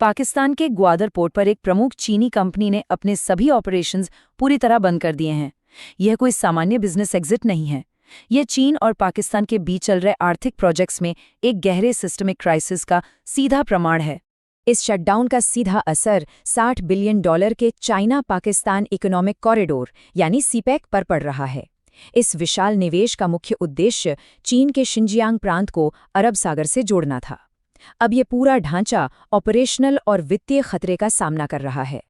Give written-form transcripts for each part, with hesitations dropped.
पाकिस्तान के ग्वादर पोर्ट पर एक प्रमुख चीनी कंपनी ने अपने सभी ऑपरेशंस पूरी तरह बंद कर दिए हैं। यह कोई सामान्य बिजनेस एग्जिट नहीं है। यह चीन और पाकिस्तान के बीच चल रहे आर्थिक प्रोजेक्ट्स में एक गहरे सिस्टमिक क्राइसिस का सीधा प्रमाण है। इस शटडाउन का सीधा असर $60 बिलियन के चाइना पाकिस्तान इकोनॉमिक कॉरिडोर यानी सीपैक पर पड़ रहा है। इस विशाल निवेश का मुख्य उद्देश्य चीन के शिनजियांग प्रांत को अरब सागर से जोड़ना था। अब ये पूरा ढांचा ऑपरेशनल और वित्तीय खतरे का सामना कर रहा है।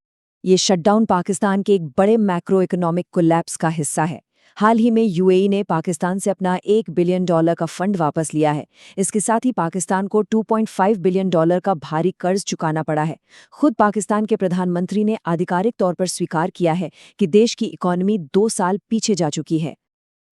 ये शटडाउन पाकिस्तान के एक बड़े मैक्रो इकोनॉमिक कोलैप्स का हिस्सा है। हाल ही में यूएई ने पाकिस्तान से अपना $1 बिलियन का फंड वापस लिया है। इसके साथ ही पाकिस्तान को $2.5 बिलियन का भारी कर्ज चुकाना पड़ा है। खुद पाकिस्तान के प्रधानमंत्री ने आधिकारिक तौर पर स्वीकार किया है कि देश की इकोनॉमी 2 साल पीछे जा चुकी है।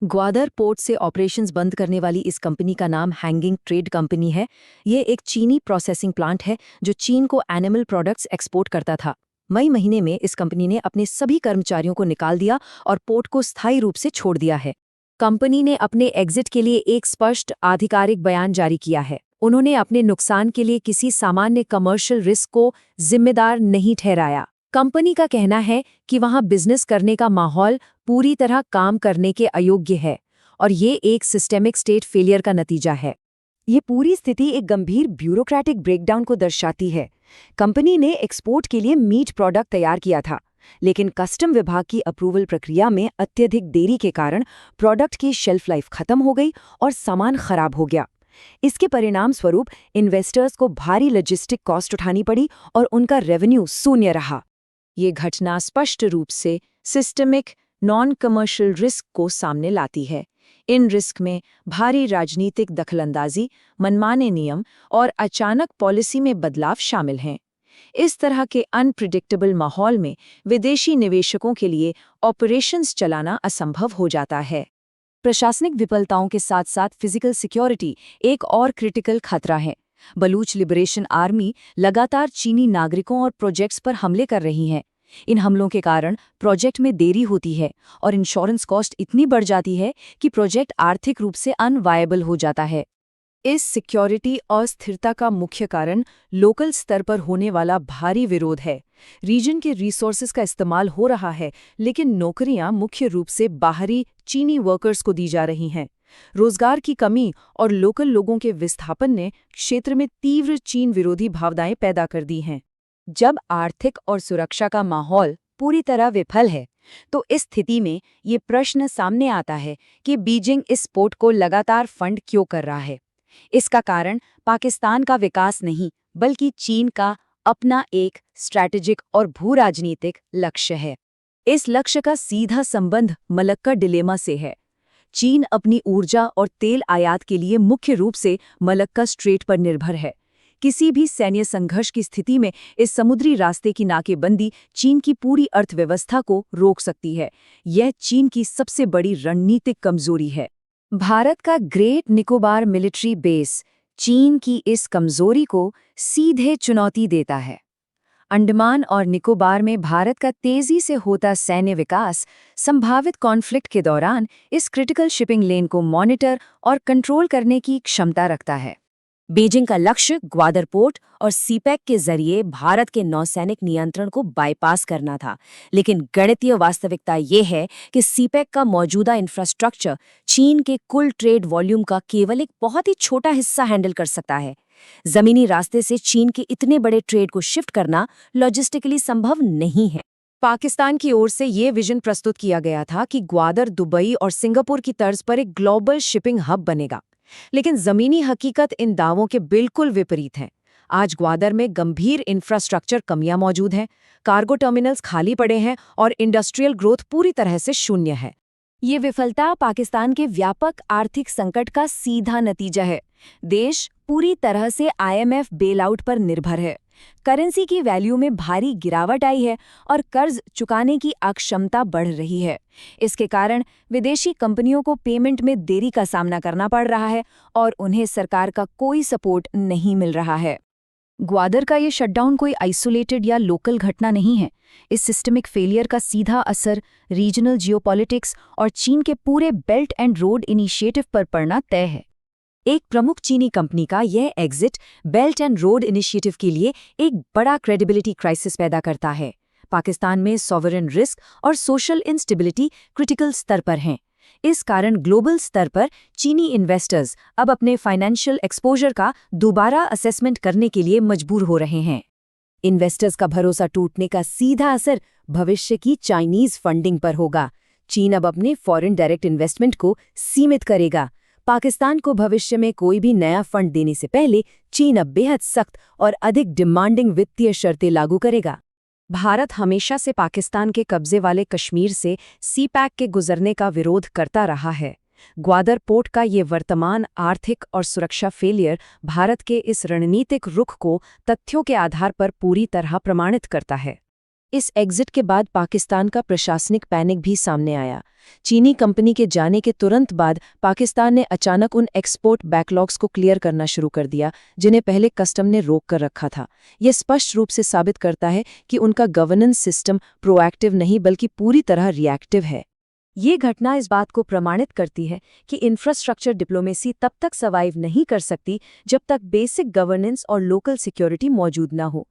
ग्वादर पोर्ट से ऑपरेशंस बंद करने वाली इस कंपनी का नाम हैंगिंग ट्रेड कंपनी है। ये एक चीनी प्रोसेसिंग प्लांट है जो चीन को एनिमल प्रोडक्ट्स एक्सपोर्ट करता था। मई महीने में इस कंपनी ने अपने सभी कर्मचारियों को निकाल दिया और पोर्ट को स्थायी रूप से छोड़ दिया है। कंपनी ने अपने एग्जिट के लिए एक स्पष्ट आधिकारिक बयान जारी किया है। उन्होंने अपने नुकसान के लिए किसी सामान्य कमर्शियल रिस्क को जिम्मेदार नहीं ठहराया। कंपनी का कहना है कि वहां बिजनेस करने का माहौल पूरी तरह काम करने के अयोग्य है और ये एक सिस्टेमिक स्टेट फेलियर का नतीजा है। ये पूरी स्थिति एक गंभीर ब्यूरोक्रेटिक ब्रेकडाउन को दर्शाती है। कंपनी ने एक्सपोर्ट के लिए मीट प्रोडक्ट तैयार किया था, लेकिन कस्टम विभाग की अप्रूवल प्रक्रिया में अत्यधिक देरी के कारण प्रोडक्ट की शेल्फ लाइफ खत्म हो गई और सामान खराब हो गया। इसके परिणाम स्वरूप इन्वेस्टर्स को भारी लॉजिस्टिक कॉस्ट उठानी पड़ी और उनका रेवेन्यू शून्य रहा। ये घटना स्पष्ट रूप से सिस्टमिक नॉन कमर्शियल रिस्क को सामने लाती है। इन रिस्क में भारी राजनीतिक दखलंदाजी, मनमाने नियम और अचानक पॉलिसी में बदलाव शामिल हैं। इस तरह के अनप्रिडिक्टेबल माहौल में विदेशी निवेशकों के लिए ऑपरेशंस चलाना असंभव हो जाता है। प्रशासनिक विफलताओं के साथ साथ फिजिकल सिक्योरिटी एक और क्रिटिकल खतरा है। बलूच लिबरेशन आर्मी लगातार चीनी नागरिकों और प्रोजेक्ट्स पर हमले कर रही है। इन हमलों के कारण प्रोजेक्ट में देरी होती है और इंश्योरेंस कॉस्ट इतनी बढ़ जाती है कि प्रोजेक्ट आर्थिक रूप से अनवायबल हो जाता है। इस सिक्योरिटी अस्थिरता का मुख्य कारण लोकल स्तर पर होने वाला भारी विरोध है। रीजन के रिसोर्सेज का इस्तेमाल हो रहा है, लेकिन नौकरियां मुख्य रूप से बाहरी चीनी वर्कर्स को दी जा रही हैं। रोजगार की कमी और लोकल लोगों के विस्थापन ने क्षेत्र में तीव्र चीन विरोधी भावनाएं पैदा कर दी हैं। जब आर्थिक और सुरक्षा का माहौल पूरी तरह विफल है, तो इस स्थिति में ये प्रश्न सामने आता है कि बीजिंग इस पोर्ट को लगातार फंड क्यों कर रहा है। इसका कारण पाकिस्तान का विकास नहीं, बल्कि चीन का अपना एक स्ट्रैटेजिक और भू-राजनीतिक लक्ष्य है। इस लक्ष्य का सीधा संबंध मलक्का डिलेमा से है। चीन अपनी ऊर्जा और तेल आयात के लिए मुख्य रूप से मलक्का स्ट्रेट पर निर्भर है। किसी भी सैन्य संघर्ष की स्थिति में इस समुद्री रास्ते की नाकेबंदी चीन की पूरी अर्थव्यवस्था को रोक सकती है। यह चीन की सबसे बड़ी रणनीतिक कमजोरी है। भारत का ग्रेट निकोबार मिलिट्री बेस चीन की इस कमजोरी को सीधे चुनौती देता है। अंडमान और निकोबार में भारत का तेजी से होता सैन्य विकास संभावित कॉन्फ्लिक्ट के दौरान इस क्रिटिकल शिपिंग लेन को मॉनिटर और कंट्रोल करने की क्षमता रखता है। बीजिंग का लक्ष्य ग्वादर पोर्ट और सीपैक के जरिए भारत के नौसैनिक नियंत्रण को बाईपास करना था, लेकिन गणितीय वास्तविकता ये है कि सीपैक का मौजूदा इंफ्रास्ट्रक्चर चीन के कुल ट्रेड वॉल्यूम का केवल एक बहुत ही छोटा हिस्सा हैंडल कर सकता है। जमीनी रास्ते से चीन के इतने बड़े ट्रेड को शिफ्ट करना लॉजिस्टिकली संभव नहीं है। पाकिस्तान की ओर से ये विजन प्रस्तुत किया गया था कि ग्वादर दुबई और सिंगापुर की तर्ज पर एक ग्लोबल शिपिंग हब बनेगा, लेकिन जमीनी हकीकत इन दावों के बिल्कुल विपरीत है। आज ग्वादर में गंभीर इंफ्रास्ट्रक्चर कमियां मौजूद हैं, कार्गो टर्मिनल्स खाली पड़े हैं और इंडस्ट्रियल ग्रोथ पूरी तरह से शून्य है। ये विफलता पाकिस्तान के व्यापक आर्थिक संकट का सीधा नतीजा है। देश पूरी तरह से IMF बेलआउट पर निर्भर है। करेंसी की वैल्यू में भारी गिरावट आई है और कर्ज चुकाने की अक्षमता बढ़ रही है। इसके कारण विदेशी कंपनियों को पेमेंट में देरी का सामना करना पड़ रहा है और उन्हें सरकार का कोई सपोर्ट नहीं मिल रहा है। ग्वादर का ये शटडाउन कोई आइसोलेटेड या लोकल घटना नहीं है। इस सिस्टमिक फेलियर का सीधा असर रीजनल जियोपॉलिटिक्स और चीन के पूरे बेल्ट एंड रोड इनिशिएटिव पर पड़ना तय है। एक प्रमुख चीनी कंपनी का यह exit belt and road initiative के लिए एक बड़ा क्रेडिबिलिटी क्राइसिस पैदा करता है। पाकिस्तान में सॉवरेन रिस्क और सोशल इंस्टेबिलिटी क्रिटिकल स्तर पर हैं। इस कारण ग्लोबल स्तर पर चीनी इन्वेस्टर्स अब अपने फाइनेंशियल एक्सपोजर का दोबारा असेसमेंट करने के लिए मजबूर हो रहे हैं। इन्वेस्टर्स का भरोसा टूटने का सीधा असर भविष्य की चाइनीज फंडिंग पर होगा। चीन अब अपने फॉरेन डायरेक्ट इन्वेस्टमेंट को सीमित करेगा। पाकिस्तान को भविष्य में कोई भी नया फंड देने से पहले चीन अब बेहद सख्त और अधिक डिमांडिंग वित्तीय शर्तें लागू करेगा। भारत हमेशा से पाकिस्तान के कब्जे वाले कश्मीर से सीपैक के गुजरने का विरोध करता रहा है। ग्वादर पोर्ट का ये वर्तमान आर्थिक और सुरक्षा फेलियर भारत के इस रणनीतिक रुख को तथ्यों के आधार पर पूरी तरह प्रमाणित करता है। इस एग्जिट के बाद पाकिस्तान का प्रशासनिक पैनिक भी सामने आया। चीनी कंपनी के जाने के तुरंत बाद पाकिस्तान ने अचानक उन एक्सपोर्ट बैकलॉग्स को क्लियर करना शुरू कर दिया जिन्हें पहले कस्टम ने रोक कर रखा था। यह स्पष्ट रूप से साबित करता है कि उनका गवर्नेंस सिस्टम प्रोएक्टिव नहीं बल्कि पूरी तरह रिएक्टिव है। ये घटना इस बात को प्रमाणित करती है कि इंफ्रास्ट्रक्चर डिप्लोमेसी तब तक सर्वाइव नहीं कर सकती जब तक बेसिक गवर्नेंस और लोकल सिक्योरिटी मौजूद न हो।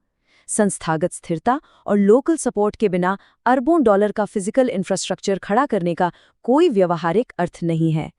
संस्थागत स्थिरता और लोकल सपोर्ट के बिना अरबों डॉलर का फिजिकल इंफ्रास्ट्रक्चर खड़ा करने का कोई व्यवहारिक अर्थ नहीं है।